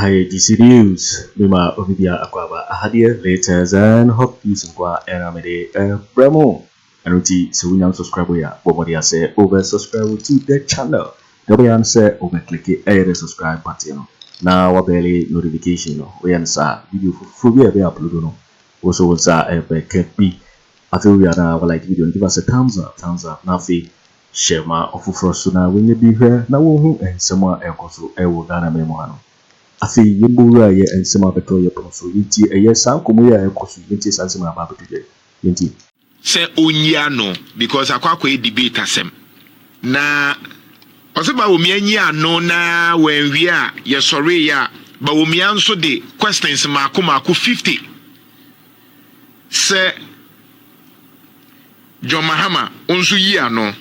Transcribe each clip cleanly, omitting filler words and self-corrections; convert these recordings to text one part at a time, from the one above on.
DC News, Mima Obibia Aquaba, Ahadia, latest and hot news and qua Aramede, Bremo. And Ruti, so we now subscribe. Bomodia say over subscribe to the channel. W say over click the subscribe button. Now, what barely notification. We answer video for we upload. Also, what's a be. I feel we are now like video and give us a thumbs up. Now, share my Ato Forson when you be here. Now, and someone else also will Ghana Memohano. I feel you bura and some of the toy so inti a yes, some come here and cost you some about today. Inti. Say Onyano because I quite debate asem. Na also Bawumia no na when we are yes sorry ya Bawumia so the questions maku 50. Say John Mahama onzu yi ano.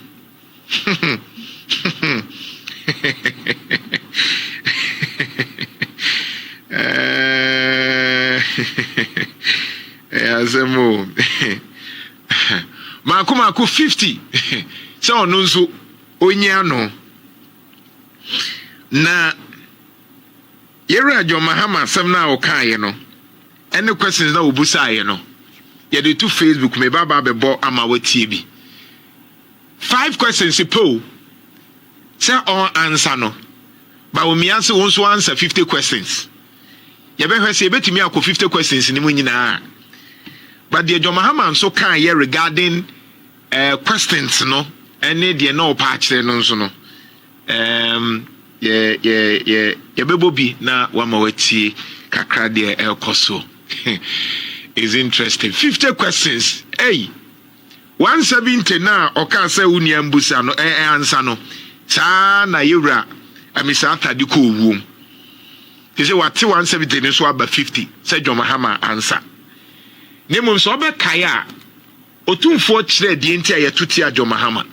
Azemo maku 50 so onunzu onyano na yera John Mahama sem na okaye no any questions na obusaye no ye dey to Facebook me baba bebo ama watie bi 5 questions po say on answer no Bawumia say won so answer 50 questions ye be hwe say betimi akọ 50 questions ni mu nyina. But the John Mahama so can hear regarding questions no any the no patch no so no bebobi na wamawati kakra de elkoso is interesting 50 questions hey 170 na oka say unia mbusa no answer no sa na yewra amisa atade ko wom he say what 170 ni so aba 50 say John Mahama answer Nemo so be kaya otumfo kire de enti ayetuti John Mahama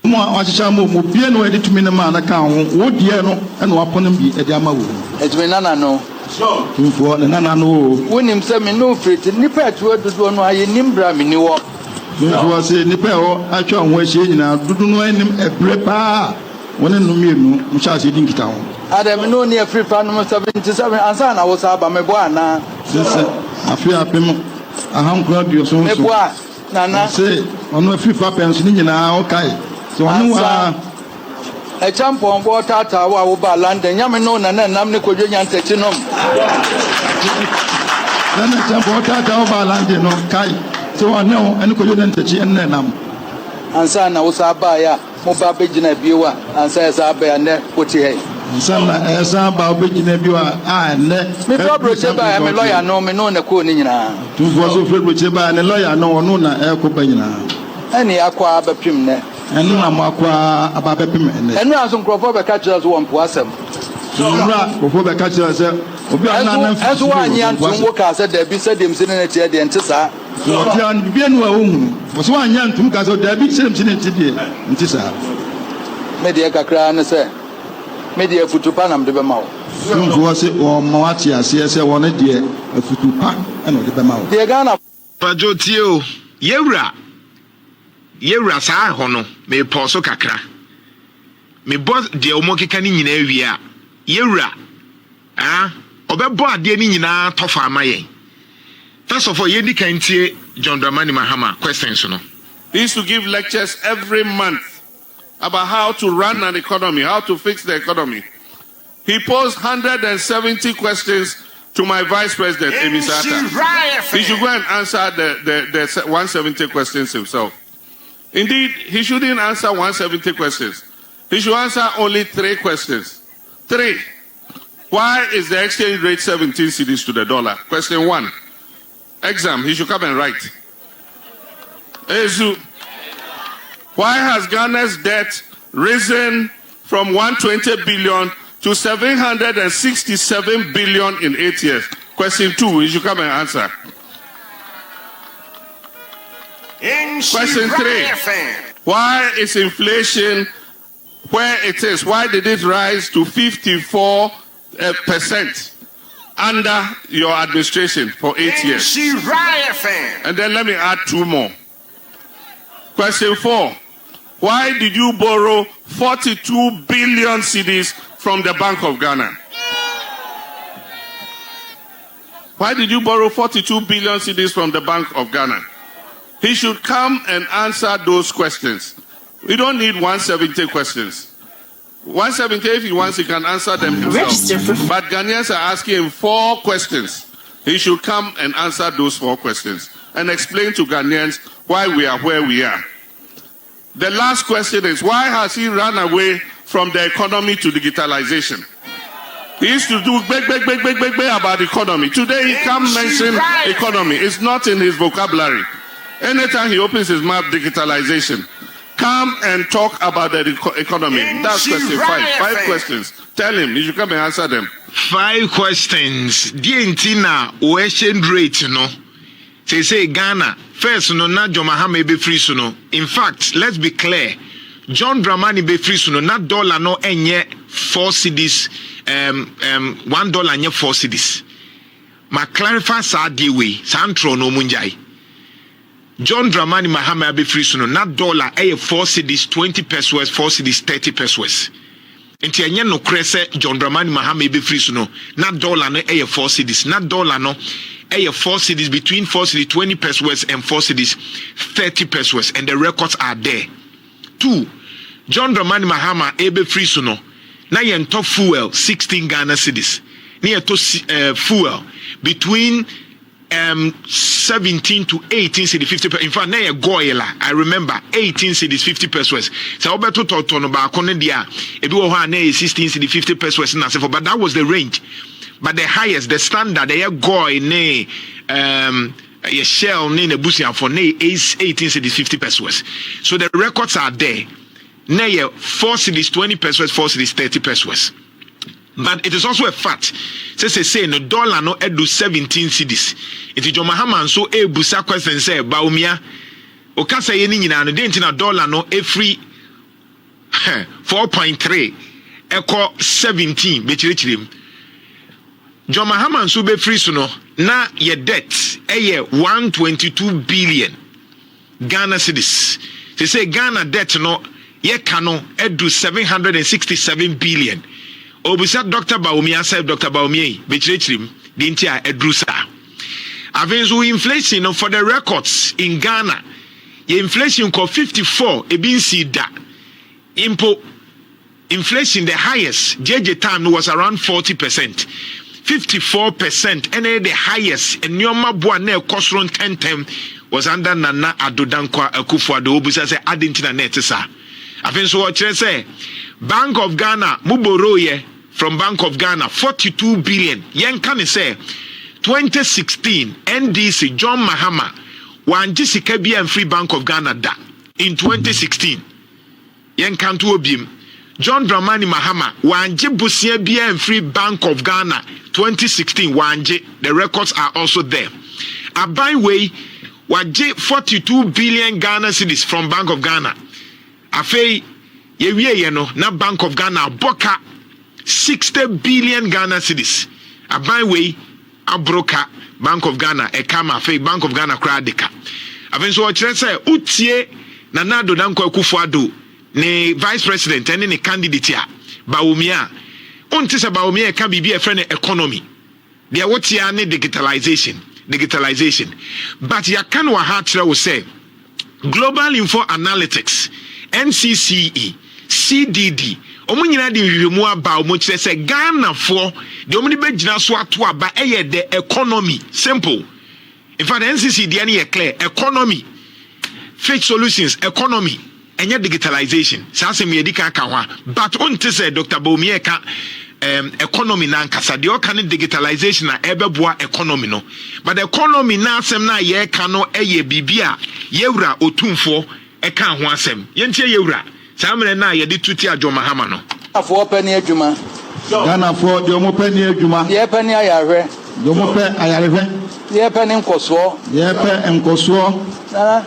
mo achicha mo bie no edi tumi na ma na kan ho wo die no e no aponem bi e de ama wo edwe nana no so tumfo na nana no wonim se me no friti nipa atu dodo no aye nimbra me ni wo tumfo se nipa ho atwa ho ahie nyina dodo no anim ebre pa woni no mienu mo sha se di nkita ho adam no ne free pa no 77 ansa na wo sa ba me bo ana sese afi apem ahankura dio so me bo nana se ono free pa pension nyina okay so onu wa e champion bo tata wa wo ba London nyame no na nam ne Kojo Nyantachi nom na champion tata wo ba London no kai so ono ene Kojo Nyantachi enne nam ansa na wo sa ba ya mo ba begina biwa ansa ya sa ba ya ne woti he sana esa ba begina biwa ne me broche ba ya me lawyer no me no na ko ni nyina tu fo so fre broche ba ne lawyer no ono na e ko ba nyina ani akwa abapim ne enu na mo akwa abapim ne enu aso nkrofo be ka kire so won po asem nra nkrofo be ka kire se obi ana na fi so anyi antum wo ka se da bi se dem sine na tie de ente sa ti an bi enu a ohun wo so anyi antum ka se da bi se dem sine ente de ente sa me de kakra na se media futupa na mde be mawo nfo se o mawati ase se won de futupa na de be mawo de Ghana pajotie o yewra sa ho no me poso kakra me boss de o mokeka ni nyina wi a yewra obebo ade ni nyina tofa amaye first of all ye di kantie John Dramani Mahama questions no. He used to give lectures every month about how to run an economy, how to fix the economy. He posed 170 questions to my vice president, Atta. He should go and answer the 170 questions himself. Indeed, he shouldn't answer 170 questions. He should answer only 3 questions. 3. Why is the exchange rate 17 cedis to the dollar? Question 1. Exam, he should come and write. Ezu. Why has Ghana's debt risen from 120 billion to 767 billion in 8 years? Question 2, you should come and answer. Question 3, why is inflation where it is? Why did it rise to 54% under your administration for 8 years? And then let me add 2 more. Question 4. Why did you borrow 42 billion cedis from the Bank of Ghana? Why did you borrow 42 billion cedis from the Bank of Ghana? He should come and answer those questions. We don't need 170 questions. 170, if he wants, he can answer them himself. But Ghanaians are asking him 4 questions. He should come and answer those 4 questions and explain to Ghanaians why we are where we are. The last question is, why has he run away from the economy to digitalization? He used to do big about economy. Today he can't mention economy. It's not in his vocabulary. Anytime he opens his mouth, digitalization. Come and talk about the economy. That's question 5. 5 questions. Tell him. You should come and answer them. 5 questions. Dientina exchange rate, no. Say Ghana. First, no, not John Mahama be free, no. In fact, let's be clear. John Dramani be free, no. Not dollar, no, enye 4 cedis. $1 enye 4 cedis. Ma clarify sa di way. Santro no munjai. John Dramani Mahama be free, no. Not dollar, 4 cedis, 20 pesos, 4 cedis, 30 pesos. Enti enye no krese John Dramani Mahama be free, no. Not dollar, no, 4 cedis. Not dollar, no. 4 cities, between 4 cities, 20 pesos and 4 cities, 30 pesos, and the records are there. 2, John Dramani Mahama ebe free suno. Na yen top fuel 16 Ghana cities. Near to fuel between 17 to 18 cities 50. In fact, na ye goyela. I remember 18 cities 50 pesos. So obeto tono ba kone dia ebi wo ha na 16 cities 50 pesos na se for, but that was the range. But the highest, the standard, they are going ne a shell ne busia for ne 18 cities 50 pesos. So the records are there. Ne 4 cities 20 pesos, 4 cities 30 pesos. But it is also a fact. Say no dollar no edu 17 cities. It is John Mahama so e busa question say Bawumia. Okasa ye ni nyina no denti na dollar no free 4.3 equal 17 bechirim. John Mahama nso be free so no na ye debt 122 billion Ghana cedis. They say Ghana debt no ye kano edu 767 billion. Obusa Dr. Bawumia said Dr. Bawumia bechirim the entire edrusa. Avenzo inflation no, for the records in Ghana. Ye inflation ko 54 ebinsi da. Impo inflation the highest JJ time was around 40%. 54% and the highest and Nyoma Bua ne Kosron 10 was under Nana Addo Akufo Addo Busa say Adintina Netesa. Afenyo otchere say Bank of Ghana Muboroye from Bank of Ghana 42 billion. Yen can say 2016 NDC John Mahama wanji sika bia and Free Bank of Ghana da in 2016. Yen kan to obim John Dramani Mahama wanji busia bia and Free Bank of Ghana 2016 wanji. The records are also there. Abai way waje 42 billion Ghana cedis from Bank of Ghana. Afei ye no na Bank of Ghana boka 60 billion Ghana cedis. Abai way abroka Bank of Ghana e kama afei Bank of Ghana kra deka. Afenyo otchere say utie na nado danko Akufo Addo ne vice president and ne candidate ya Bawumia. Unti se Bawumia can be a friend economy. They are what ya ne digitalization. But ya can wa hatra will say Global Info Analytics, NCCE, CDD. Omunyina di wimu aba omuchire say Ghana for the omni be gina so ato aba the economy. Simple. In fact, NCCD any clear economy. Fake solutions economy. Enya digitalization. Sase me edika ka ho. But unti say Dr. Bawumia ka economy na nkasa de o kan digitalization na ebeboa economy no. But the economy na asem na ye ka no bibia yewura otumfo e kan ho asem. Yentie yewura. Samre na ye de tuti John Mahama no. Afo pani adwuma. Ghana for de omo pani adwuma. Ye pani ayarhwe. De omo pe ayarhwe. Ye pani nkoso. Ye pe nkoso.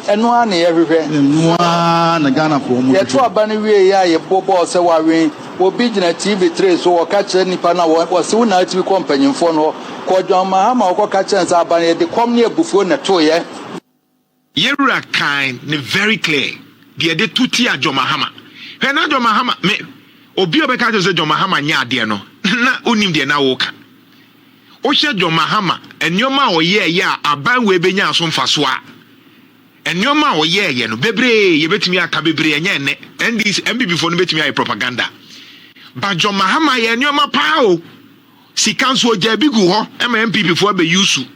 Enu a na ye hwehwe. Enu a na Ghana for omo. Ye to aba na wie ya ye bobo se wawe. Obi gina TV3 so wo ka kire nipa na wo se wo na TV kompanyimfo no. Kojo Mahama wo ka kire nsa aba na ye de kom na ebufuo na to ye. Yewura kind ne very clear. De de tuti John Mahama. He na John Mahama me obi obeka to say John Mahama nya ade no na onim de na wo ka Osha John Mahama and Yoma or ya aban we benya son faswa. And Yoma or ye no bebre ye bet me a cabibre and this MPP for bet me a propaganda. But John Mahama ye Yoma pao. Si council jabigu ho MPP for be yusu.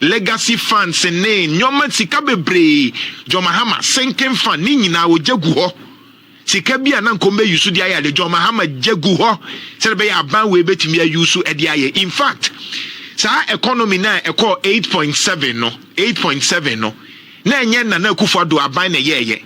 Legacy funds and name Yoma sika bebre John Mahama sinking fan nini na wo jagu ho. Sika bia na nkombe yusu dia ya de John Mahama jagu ho. Serebe ya aban we bet me a yusu edia ye. In fact, sa economy na eko 8.7 no 8.7 no na enye na Akufo Addo aban na ye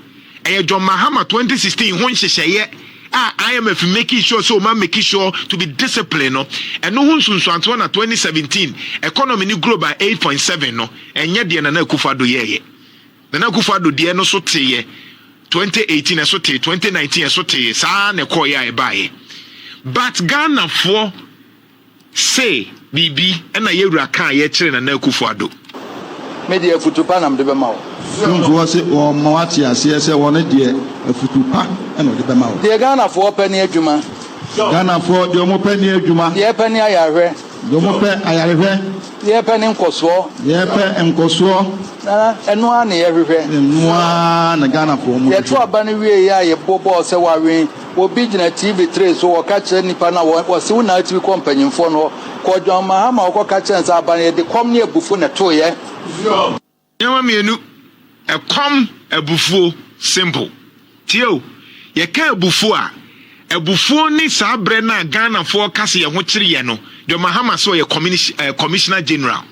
John Mahama 2016 ho nhyehyeye IMF making sure so man making sure to be disciplined no and no hunsunsu anto na 2017 economy ni grow by 8.7 no enye de na Akufo Addo ye na Akufo Addo de no so teye 2018 so teye 2019 so teye sa na ko ya e bae but Ghana for say bibi na yewura kan ye kire na Akufo Addo media futupa na mde be mawo sunzo se o mawati ase se won de futupa na de be mawo de Ghana for pani adwuma Ghana for de mo pani adwuma de pani ayarhwe de mo pe ayarhwe de pani nkoso eno a na yehwehwe eno a na Ghana for mo ye to abane wie ya ye bobo se wawen obi gina TV3 so wo ka kire nipa na wo se wo na atibi kompanyimfo no Kojo Mahama wo ka kire nsa abane de kom ne abufu na to ye Yama mienu kom abufuo simple tio ye ka abufuo ni sabre na Ghana for kase ye ho kire ye no de Mahama so ye commissioner general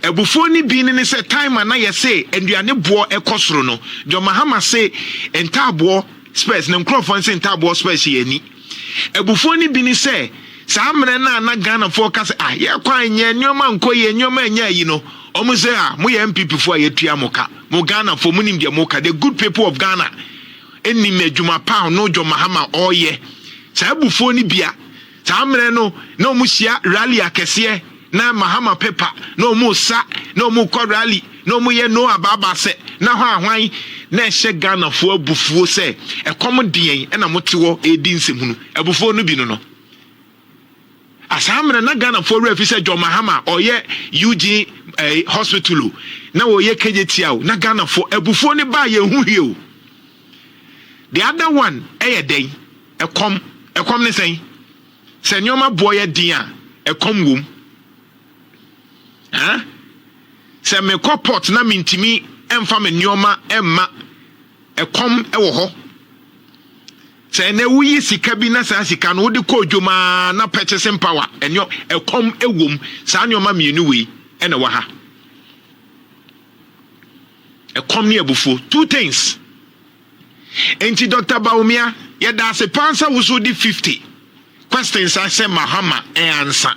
abufuo ni bi ni se time na ye say enduane boo ekosoro no de Mahama say entabo space ne nkrofon se entabo space ye ni abufuo ni bi ni say samre na Ghana for kase ye kwan nye nyoma nkoye nyoma nya yi no omo say mo ye MPP for ye tua moka mo Ghana for mo nim de moka the good people of Ghana eni medjuma pound no John Mahama oye sa abufuo ni bia samre no na omo hia rally akese na Mahama pepa no mo sa no mo ko rally no mo ye no ababa se na hwan na ehye Ghana fo abufuo se ekom den na mo tewo edi nsehunu abufuo no bi no asamre na Ghana fo refi se John Mahama oye UG hospital na oye kejetiao na Ghana fo abufuo ne ba ye hu hie. The other one den ekom ne sen se nyoma boye din a ekom wom se me kopot na mintimi emfa me nyoma emma ekom ewo ho se na wuyi sika bi na sa sika no de kodwoma na purchasing power enyo ekom ewom sa nyoma mienu we ena wa ha ekom ne abufuo two things enti Dr. Bawumia ye da se pansa wuso di 50 questions I say Mahama answer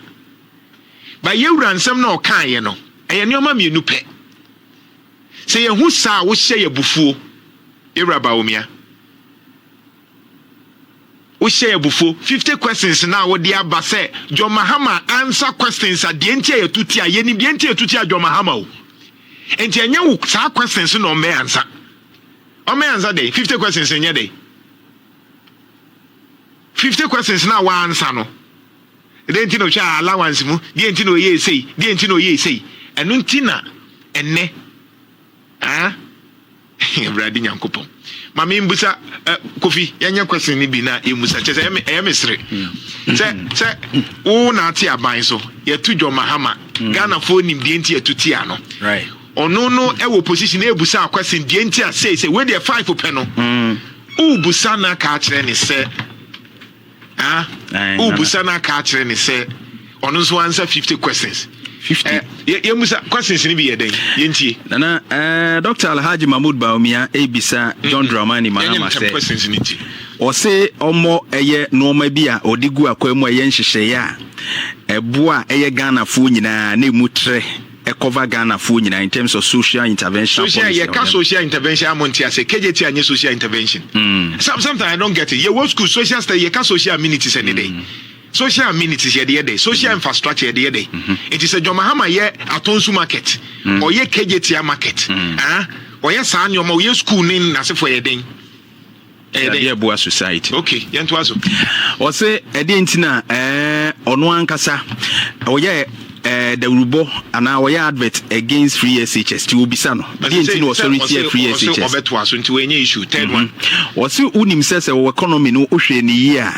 ba yewura nsem na okan ye no eye nyoma mienu pe se ye hu sa wo hye ye bufuo yewura Bawumia wo hye ye bufuo 50 questions na wo dia ba se John Mahama answer questions a de entie ye tuti a ye ni de entie tuti a John Mahama o enti enye wo sa questions no me answer o me answer dey 50 questions enye dey 50 questions na wa answer no denti no cha allowance mu denti no ye sei denti no ye sei enu ntina enne bradi nyankopon mama imbusa kofi yanya question ni bi na emusa chese emesre se wo na ati aban so ye tu John Mahama Ghana fo nim denti atuti ano right ono no e wo position ebusa question denti a say we dey 5 pe no ubusa na ka kire ni se ubusa na ka kire ni se ono so answer 50 questions 50 ye musa questions ni bi ye den ye ntie nana Dr. Alhaji Mahamadu Bawumia ebisa John Dramani Mahama say questions ni ntie o say omo eye no ma bi a odigu akwemu eye nhyehyeye a eboa eye Ghana fu nyina na emutre cover Ghana fu nyina in terms of social intervention. Social intervention amonti ase KJT anye social intervention. Sometimes I don't get it. Ye school social study ye ka social amenities any day. Social amenities ye day. Social infrastructure ye day. It is a John Mahama ye Atonsu market or ye KJT market. Or ye san yo mo ye school nin na se for ye den. Yeah, boa society. Okay, yentuazo. O say edi ntina ono ankasa o ye the rubo and our advert against free SHS to Ubisano. The authority free SHS. Third one. Was you unim says our economy no ocean year.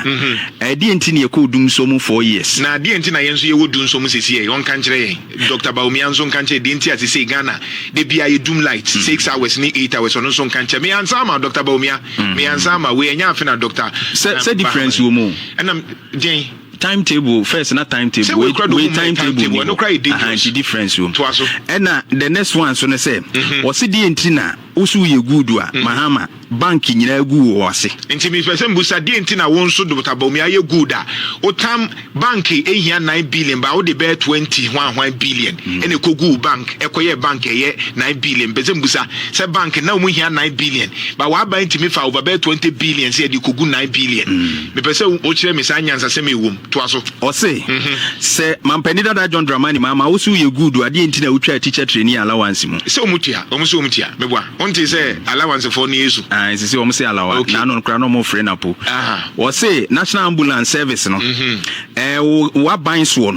I didn't think you could do so 4 years. Now, the entire you would do so much here on country. Dr. Bawumia on country didn't as say Ghana. They be a doom light 6 hours, 8 hours on some country. Me and Sama, Dr. Bawumia, me and Sama, we are not a doctor. Say difference, you move. And I'm Jane. Timetable first, not timetable. Wait timetable. No cry difference room. And the next one, so I say, was it the entina? Also, you good Mahama banking in a good was it? Intimate person, Busa, the entina won't so do Bawumia you good. O time banking 9 billion, but all the bear 21 billion. And a Kogu bank, a Koya bank, 9 billion. Bezembusa, say bank, now we hear 9 billion. But what buying to me for over 20 billion, said you could go 9 billion. The person, otchere Messanyans, a semi womb. Or say Mampenida that John Dramani, Mama, also you good, I didn't know teacher training allowance. So mutia, almost so mutia. Won't you say allowance for years? I say almost allowance. Nano crano more friend apo. Or say National Ambulance Service, no. What buying swan?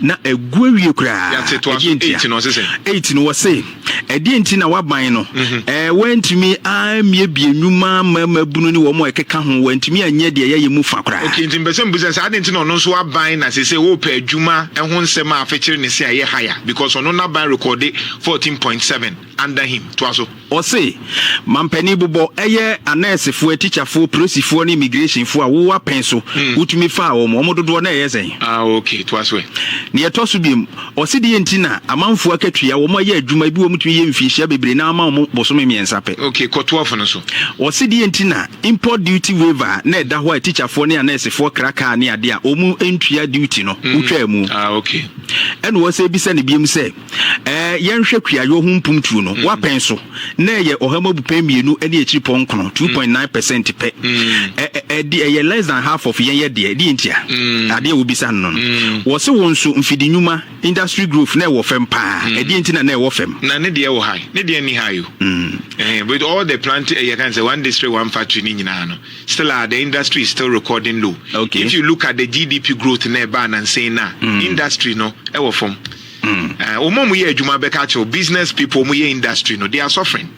Na a good cry. 18 was say a didn't know what buying no. Went to me, I may be a new mamma, Bununi, or more can went to me and yet you move for cry. Okay, in some business, I didn't know. So I buying as I say, pay Juma and one sema featuring the say higher because on not buy recorded 14.7 under him. Twaso. Or say, Mampeni Bobo, a year, a nurse for a teacher for policy for an immigration for a war pencil, which me far or Momodo Dwane. Okay, Twaswe. Near Tosubim, or see the entina, a month for a catria, or my year, Juma Bumi fish, Baby, now Bosumi and Sape. Okay, Cotwafanoso. Or see the entina, import duty waiver, Ned that white teacher for near nurse for cracker near dear. Entry duty no okay and was a bisani beam say yan shakria yo humpum tu no wa penso na ye ohama bu pay me no any echi ponkono 2.9% pay less than half of ye de ntia ade wo bisan no wo se won so mfidi nyuma industry growth na wo fem pa ntina na wo fem na ne de wo high ne de ni high with all the plant you can say one district one factory ni nyina no still the industry is still recording low. Okay, if you look at the GDP growth in Eban and say na industry no ewo from omo ye adwuma beka cho business people mo ye industry no they are suffering.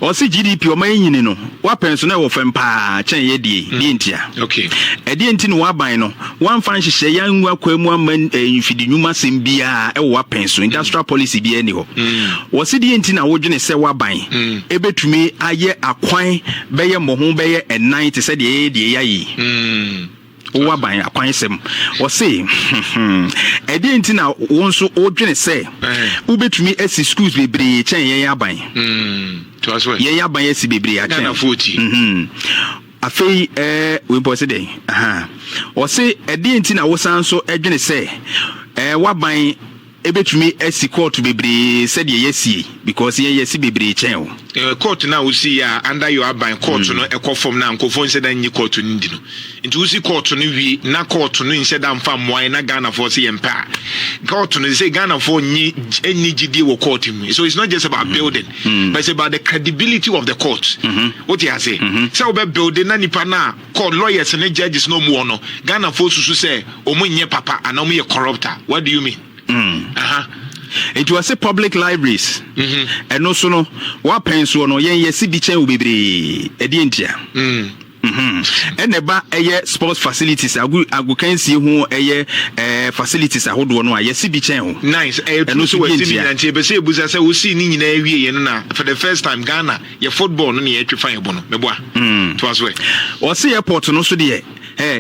Or see GDP or my no what pension ewo fem pa chen ye die ntia. Okay, e die nti no wa ban no one fan hye yan nwa kwamu amman mfidi nyuma sem bia ewo wa pension industrial policy bia ni ho. Wo see die nti na wo dwene se wa ban e betumi aye akwan beye moho beye enan te se de ya yi. Wa ban akwan sem o say e dey ntina won so o dwene say u betumi asi schools bebre chen yen aban to aswe yen aban asi bebre a chen afei we pose dey o say e dey ntina wo san so e dwene say wa ban ebetumi esi court bebre said yesi because yesi bebre chen court na we see under your ban court no e form na nkofo nse dan nyi court ndi no nti we see court no wi na court no nse dan fa moan na Ghana for say empa court no say Ghana for nyi gidi wo court mu so it's not just about building but it's about the credibility of the court. What you say so be building na nipa na court lawyers and judges no more no Ghana for susu say omunye papa and omunye corrupter. What do you mean? It was a public libraries and also no what pension no yen yesi bi chen bebre edientia and eba sports facilities agu kan si ho facilities ahodo no yesi bi chen ho nice and also we see bi be say buza say we see ni nyina awie ye no na for the first time Ghana your football no na yetwe fan ebo no meboa to as well o see airport no so de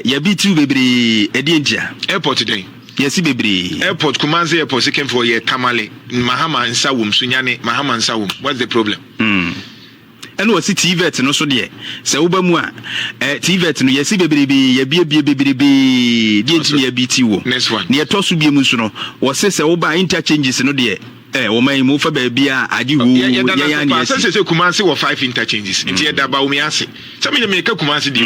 ye bi tu bebre edientia airport today. Yes, baby. Airport Kumanzi Airport second for ye Tamale Mahama and Sawum Sunyane Mahama and Sawum. What's the problem? And was it TVET no so dear? Saubamwa TVET no yesi baby ye be the BTO. Next one. Near Tosu be Musuno was says Oba interchanges no dear. O may move for baby aji wu say Kumansi were 5 interchanges. Inti da Bawumia say. Some me make Kumansi di.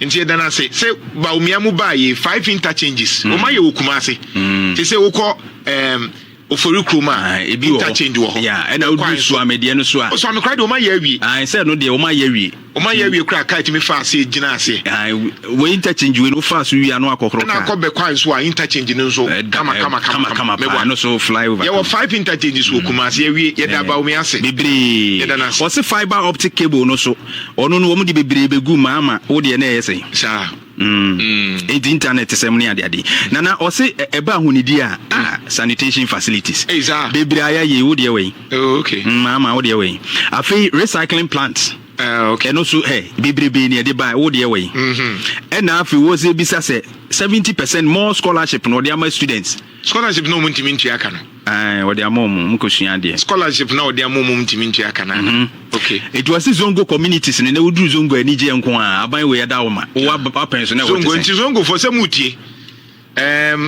Inti da na say Bawumia mu buy 5 interchanges. O may you Kumasi. They say we call Ofori Kruma interchange wo. Yeah, and I would do so media no so. So I'm crying o ma ye wi. I said no dey o ma ye wi. O ma ye wi kra ka timi fa ase gina ase. We interchange we no fa so wi anu akokoro ka. Na ko be kwan so interchange no so kama no so fly over. There were 5 interchanges wo Kumasi ye wi ye da Bawumia ase. Bebre. Was fiber optic cable no so. Ono no wo mu di bebre begu Mahama wo de na yesi. Sir. Internet semni ade nana o se eba hunidi sanitation facilities bebre aya ye wo de we okay Mahama wo de we afi recycling plants okay no so bebre be ne de ba wo de we and afi wo se bisa se 70% more scholarship no de ama students scholarship no muntimi ntua aka no what the amom mukosua de scholarship na what the amom muntimi ntua aka na okay it was zongo communities ne wo duru zongo anije nko aban we yada wo ma wo pension na wo zongo for samutie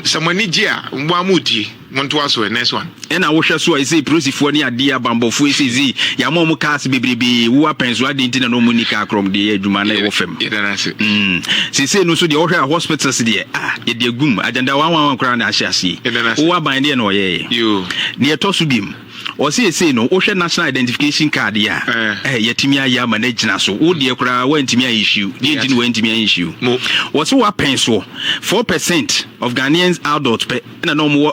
samanije a mbo amutie monto aso next one na wo hwe so say prosifo ne ade abambofo ezi ya mom cars bebrebe wo pension ade ntina no munika krom de adwuma na wo fam say no so de wo hwe hospitals de ye de gum agenda 111 kra na ahye wo aban de na oye ne to so bim o say no wo hwe national identification card ya yetimi aya managina so wo de kra wantimi issue de ntin wantimi issue wo so wa pension 4% of Ghanaians adults na no mo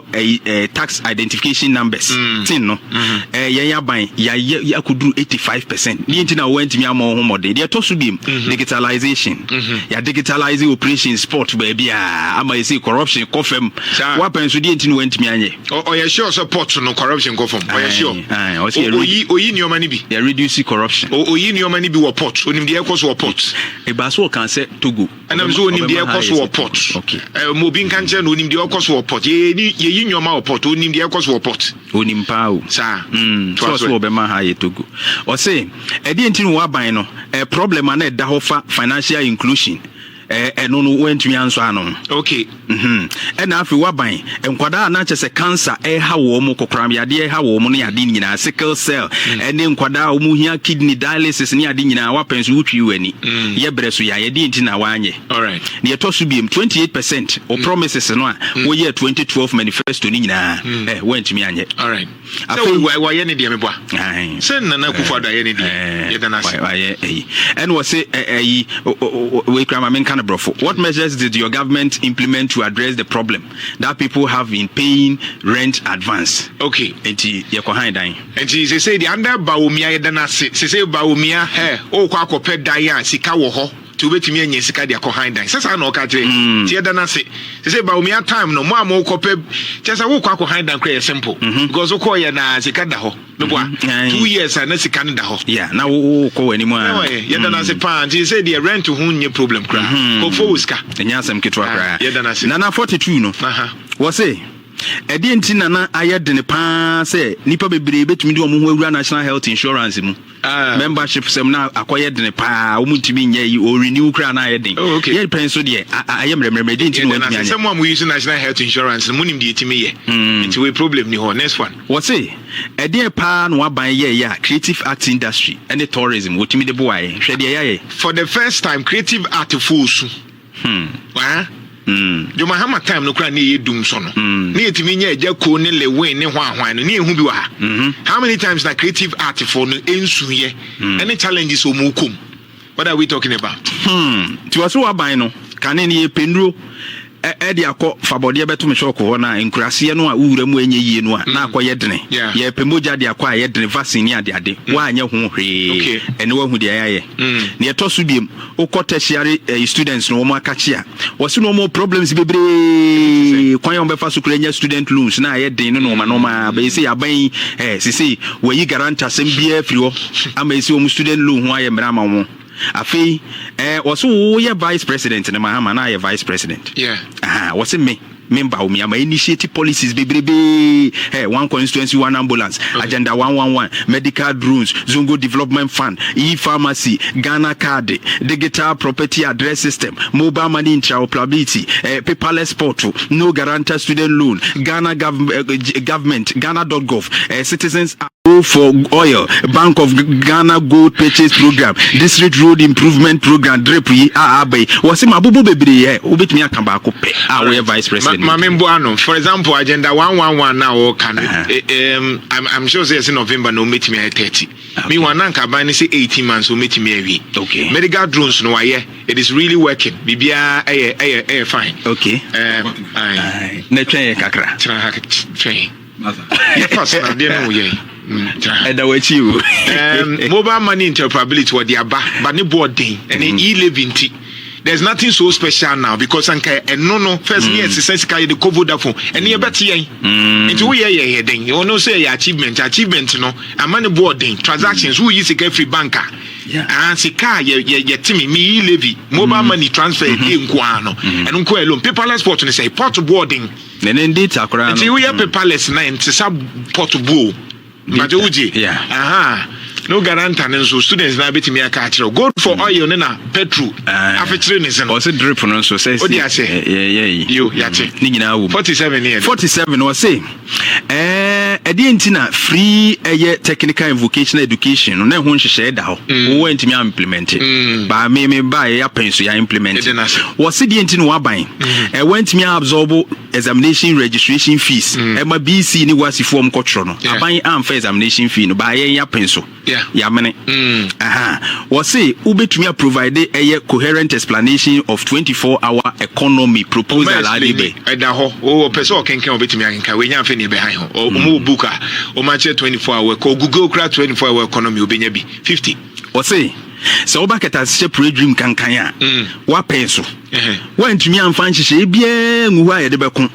tax identification numbers tin no ya ban ya kuduru 85% ni ntina wantimi ama ho mode de to so bim digitalization ya digitalizing operation sport baby ama you see corruption kofem wa pension de ntin wantimi anye o ya sure support no corruption kofem o ya sure oyi ni omani bi ya reduce corruption oyi ni omani bi wo port onim de ekoso wo port e ba so kan se Togo ana so onim de ekoso wo port mo bi nkan che no onim de ekoso wo port ye yi nyoma wo port onim de ekoso wo port onim pa o sa so wo be ma ha ye Togo o say e de ntin wo aban no problem na e da ho fa financial inclusion no wentumi anso ano okay na afi waban enkwada na chese cancer ha wo mu kokram yade ha wo mu ne yade nyina sickle cell ne enkwada wo mu hia kidney dialysis ne yade nyina wa penso wutwi wani ye breso ya yade ntina wanye alright ne to so biem 28% o promises no a wo ye 2012 manifesto ni nyina wentumi anye alright afi wa ye ne de meboa sen na Akufo Addo ye ne de ye dana se and was say we krama men kind of brofo. What measures did your government implement to address the problem that people have in paying rent advance? Okay. Enti ye ko han dan. Enti se say the under Bawumia ye dana se say Bawumia o kwa akopɛ dan ya sika wo ho to betimi anya sika de akohan dan sesa na o ka kire tie dana se say Bawumia time no mo am okopɛ chesa wo kwa akohan dan kra simple because o ko ye na sika da ho meboa 2 years na sika no da ho yeah na wo ko wani mu a ye dana se pan tie say the rent ho nye problem kra ko fo sika enya asem ketwa kra ye dana se na 42 no wo say edi ntina na ayede ne pa se nipa bebre betumi de omo ho awura national health insurance mu membership sem na akoyede ne pa omo ntimi nya yi o renew kra na ayede ye penso de ayemremre de ntina wantimi anya sem am use national health insurance munim de etimi ye nti we problem ni ho next one what say edi pa no aban ye ya creative art industry and tourism wotimi de boaye hwede ye for the first time creative art fosu jo Mahama time no kra na ye dum so no na yetimi nya Agyarko ne lewe ne hwan no na ehu bi wa ha how many times na creative art for no ensuye any challenges o mu kom what are we talking about ti waso aban no kane ne ye penduro edi akọ fabode beto me shoko ho na enkurase no a uwura mu enye yie no a na akọ yedene ye pemoja de akọ a yedene vaccine ade wa anya ho hwe ene wa hu de ayaye ne eto so biem ukọ tertiary students no mo akachi a wo se no mo problems bebre kwan yo befa so kuranya student loans na ayeden no ma no ma be se yaban sisi we guarantee asem bia firi ho ama ese o student loan ho aye mra ma wo afi was who ye vice president na Mahama na ye vice president was me Bawumia ma initiate policies bebrebe one constituency one ambulance agenda 111 medical drones zongo development fund e-pharmacy Ghana card digital property address system mobile money interoperability paperless portal no guarantor student loan Ghana government Ghana.gov citizens for oil, Bank of Ghana Gold Purchase Program, District Road Improvement Program, DRIP, was him a boo baby, ubit me a kambako pay, our Vice President. Mamembuano, for example, Agenda 111 now, can I'm sure there's in November, no meet me at 30. Me one anka by 18 months will meet me every. Okay. Medical drones, no, it is really working. Bibia, fine. Okay. Netre kakra. Train. Yes, I didn't know. Mobile money interoperability what they are back, but no boarding and e-living. There's nothing so special now because no first year since the COVID phone and you bet into we then you know say achievement no a money boarding transactions who is a free banker and see car ye timmy me levy mobile money transfer in Guano and unko alone paperless port and say port boarding then indeed akra until we are paperless nine to sub port board. Yeah. No guarantee and so students now bet me a catch. Go for oil na petrol. After was it drip on so says. Oh, yeah, you yate. 47 years. 47 was say. Edientina free technical and vocational education. No one shared how went me implemented. By me buy a pencil I implemented. Was it the entin wabine? Went me absorb examination registration fees. My BC ni was form cotrono. I buy am for examination fee no buy a pencil. Yeah, many. Was say Ubetumia provided a coherent explanation of 24-hour economy proposal. Oh, person can come with me and can we have any behind or move booker or match 24-hour call Google crack 24-hour economy will be 50. Was say so back at a separate dream can what pencil went to me and find she bien why the becon.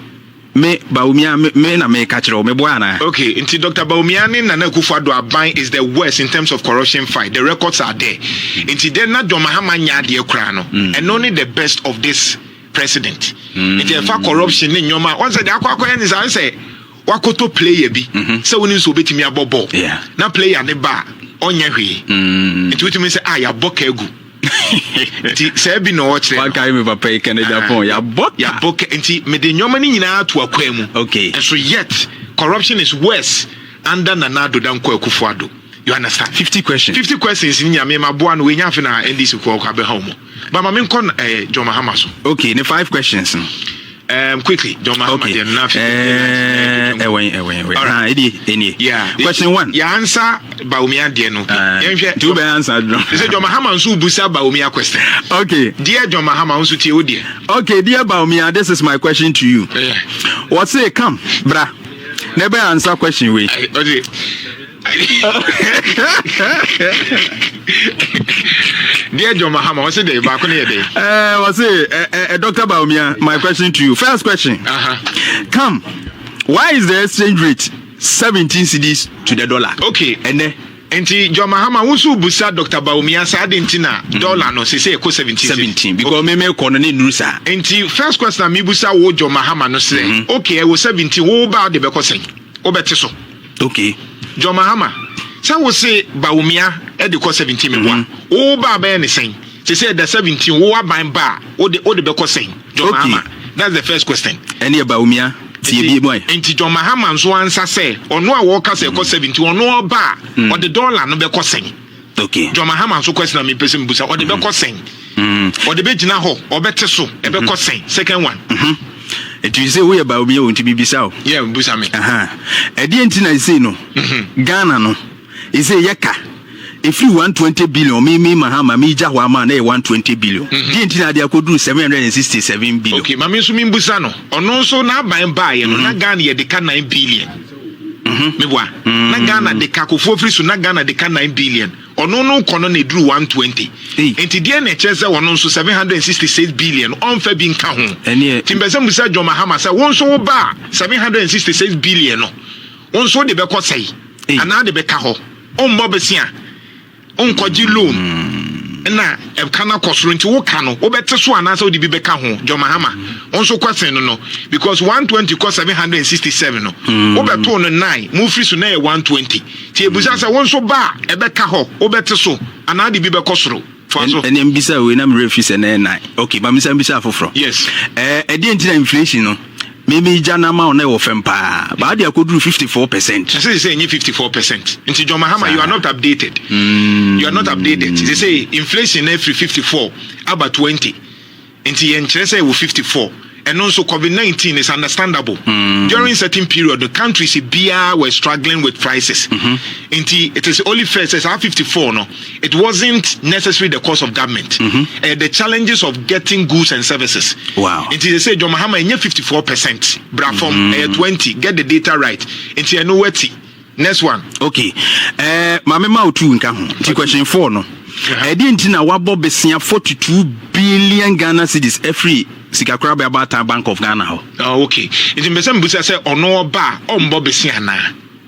Me Bawumia me na me catch me buana. Okay, into Dr. Bawumia and Akufo Addo is the worst in terms of corruption fight. The records are there. Into then not Mahama nya krano and only the best of this president. Into fa corruption in your once the akwa is I say wakoto play bi. So when you so betimi abobo. Yeah. Na play at the bar onya hwe. Into me say ya bokegu. Say be no otchere. One time me pay Kennedy Agyapong ya bok enti me de nyoma ni nyina to akwam. Okay. And so yet corruption is worse under Nanado than Akufo Addo. You understand? 50 questions. 50 questions in Yame Mabuan we nyafe na NDC ko ka be home. But ma men kon John Mahama so. Okay, the 5 questions. Quickly, John Mahama okay. Yeah. Question 1. You answer Bawumia dear no. Two be answer. They say John Mahama nso busa Bawumia question. Okay. Dear John Mahama nso tie o dear. Okay, dear Bawumia, this is my question to you. What say come, bra? Never answer question we. Okay. Dear John Mahama, what's the back on here? What's it? Dr. Bawumia, my question to you. First question. Come, why is the exchange rate 17 cedis to the dollar? Okay. And then John Mahama who busa Dr. Bawumia said intina dollar no say ko 17 because me economy nusa. Enti first question me busa wo John Mahama no say okay wo 17 wo ba de be ko sen. Wo beti so. Okay. John Mahama, so we say Bawumia at the cost 17 me oh ba be any saying. She said the 17 wo ban ba o de be saying. John Mahama. That's the first question. Any Bawumia tie boy. Enti John Mahama nso answer say ono a wo ka say cost 17 ono ba o the dollar no be saying. Okay. John Mahama nso question me person busa o de be saying. O de be gina ho o beti so e be saying. Second one. It you say we about me to be bisao. Yeah, busa me. Edientina is say no. Ghana no. Is say yeka. If you 120 billion, me Mahama, me Jahwama, 120 billion. Edientina they could do 767 billion. Okay, mami so min busa no. Ono so na buy no na Ghana ye de ka 9 billion. Me wa. Na Ghana de ka Akufo free so na Ghana de ka 9 billion. Ono no kono na drew 120. Enti die na chese ono so 766 billion on fa bi nka ho. Timbese musa John Mahama say won so ba 766 billion no. Won so de be ko sei. Ana de be ka ho. On mo be sia. On koji loan. Na e kana kosoro nti wo ka no wo bete so ana so de bi be ka ho John Mahama. On so question no because 120 cost 767 no. Wo beto no 9 mo free so na 120. Ti ebusa say won so ba e be ka ho wo bete so ana de bi be kosoro. And mbisa we na me refuse na 9. Okay, but mbisa foforo. Yes. Edientina inflation no. maybe Janama on our fempa, but I could do 54%. I say 54%. Into John Mahama, you are not updated. You are not updated. They say inflation every 54, about 20. Into interest with 54. And also COVID-19 is understandable. During certain period, the countries were struggling with prices. It is only first as 54. No, it wasn't necessarily the cost of government. The challenges of getting goods and services. Wow. Until they say John Mahama 54%. Bra from 20. Get the data right. Until I know what. Next one. Okay. Mama Mautu nka. Question 4 no. Edintina wabo besia 42 billion Ghana cedis every Sikakura be about Bank of Ghana. Oh, okay. It in Besam Busa say ono ba ombo besia na.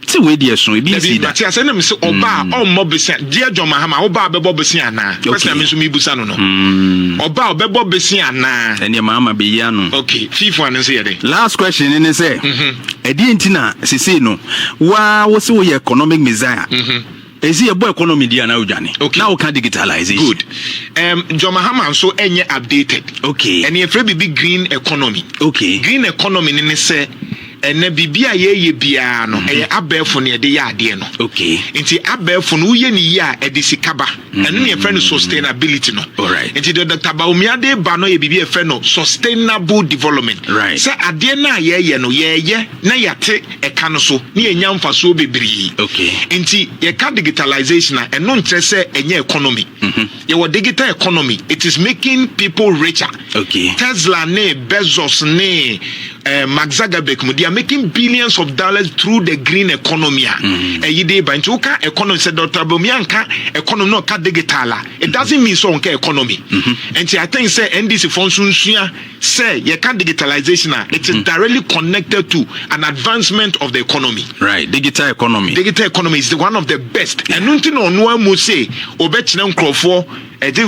Ti we dey so e be see that. Ti ase na me say oba ombo besia. Dear John Mahama oba bebo besia na. Question me so me busa no no. Oba bebo besia na. And your mama be ya no. Okay. Fifth one say there. Last question in say. Edintina sisi no. Wa wo se wo economic messiah. Is he a boy economy dia na ujani? Okay. Now can digitalize it. Good. John Mahama so enye updated. Okay. And ye big green economy. Okay. Green economy ni say ene bibia ye bia no eye abefo ne de ya ade no. Okay. Nti abefo no ye ni ya e de sikaba. Ene ne friend sustainability no. All right. Nti the Dr. Bawumia de ba no ye bibia friend no sustainable development. Right. Say ade na ye no ye na yate eka no so ne ye nyamfa so bebiri. Okay. Nti ye ka digitalization na eno ntre se enye economy. Ye wo digital economy, it is making people richer. Okay. Tesla ne Bezos ne Mark Zuckerberg, they are making billions of dollars through the green economy. Economy said Dr. Bawumia economy no digital. It doesn't mean so economy. And I think say NDC function say you can digitalization. It is directly connected to an advancement of the economy. Right, digital economy. Digital economy is one of the best. And nothing on one must say obetchinam crofo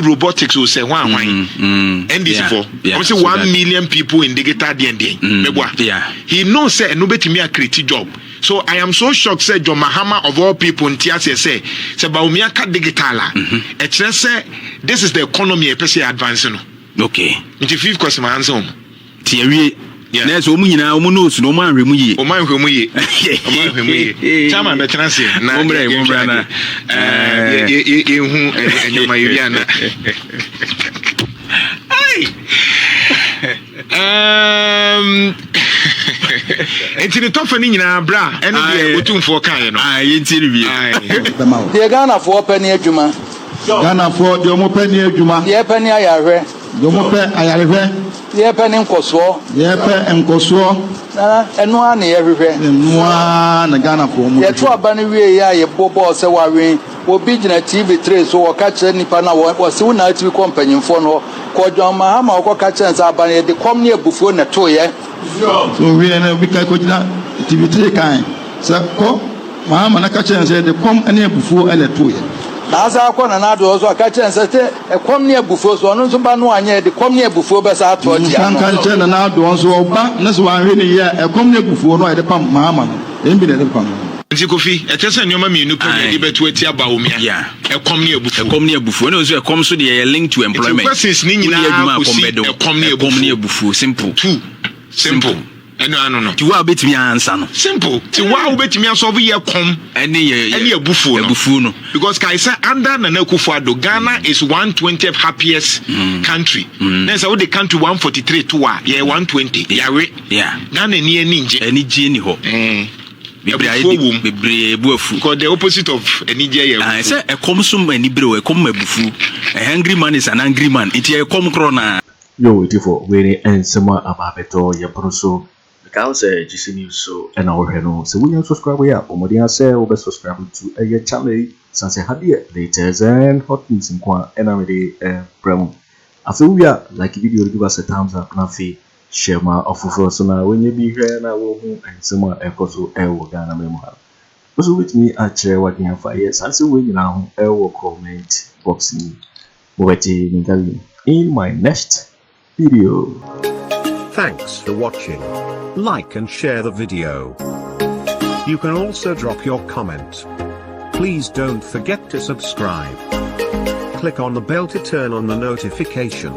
robotics will say NDC for obviously 1 million people in digital DNA. Yeah. He knows say nobody me a creative job. So I am so shocked say John Mahama of all people in TSA say Bawumia ka digital. Say this is the economy a person advancing. Okay. Into fifth question my answer. Theory. Yeah. There's omu nyina omu knows no man hwemu ye. O man hwemu ye. O man hwemu ye. Chama be tena se na. Ombra na. Ehu enyoma yia na. Enti ne tofa ni nyina bra ene de otumfo kan ye no. Yenti review. De Ghana for pani adwuma. Ghana for de omo pani adwuma. De pani ayarhwe. De omo pe ayarhwe. De pani nkoso. De pe nkoso. Eno a na ye hwehwe. Eno a na Ghana for omo. Ye to aba ne wie ya ye bobo se wawen. Obi gina TV3 so wo ka kire nipa na wo se wo na TV companyfo no Kojo Mahama wo ka kire nsa aba ne de kom ne abufuo na to ye. So we na obi ka kojina TV3 kan. Se ko Mahama na ka kire nsa de kom ne abufuo ele to ye. Na asa akọ na ado so ka kire nsa te kom ne abufuo so no nso ba no anye de kom ne abufuo be sa ato dia. Kan kan kire na ado so oba na so wan hwe ne ye kom ne abufuo no e de pam Mahama no. Embi de pam. Nti Kofi etese nyoma mienu pe de betu atia Bawumia ekom ne abufu no so ekom so de link to employment questions ni nyina ekom ne abufu simple simple eno no ti wa betimi answer no simple ti wa betimi asolve ye kom ene abufu no because kai say under na Akufo Addo Ghana is 120th happiest country then say the country 143 to ye 120 yawe Ghana ni enije ni ho bebre buafu because the opposite of enije I say e come so many bre e come mabufu a hungry man is an angry man it e come krona yo it for we ensema ababeto ye proso because GC news so and our no so when you subscribe we are omodi say we subscribe to a channel since hadie latest and hot news in kwa enamede promo after we are like video give us a thumbs up na fi share my Ato Forson when you be here na wo hu ensema ekoso ewo Ghana memo ha so with me otchere what Gyamfi yes and so we now ewo comment box ni mobeti ningali in my next video. Thanks for watching. Like and share the video. You can also drop your comment. Please don't forget to subscribe. Click on the bell to turn on the notification.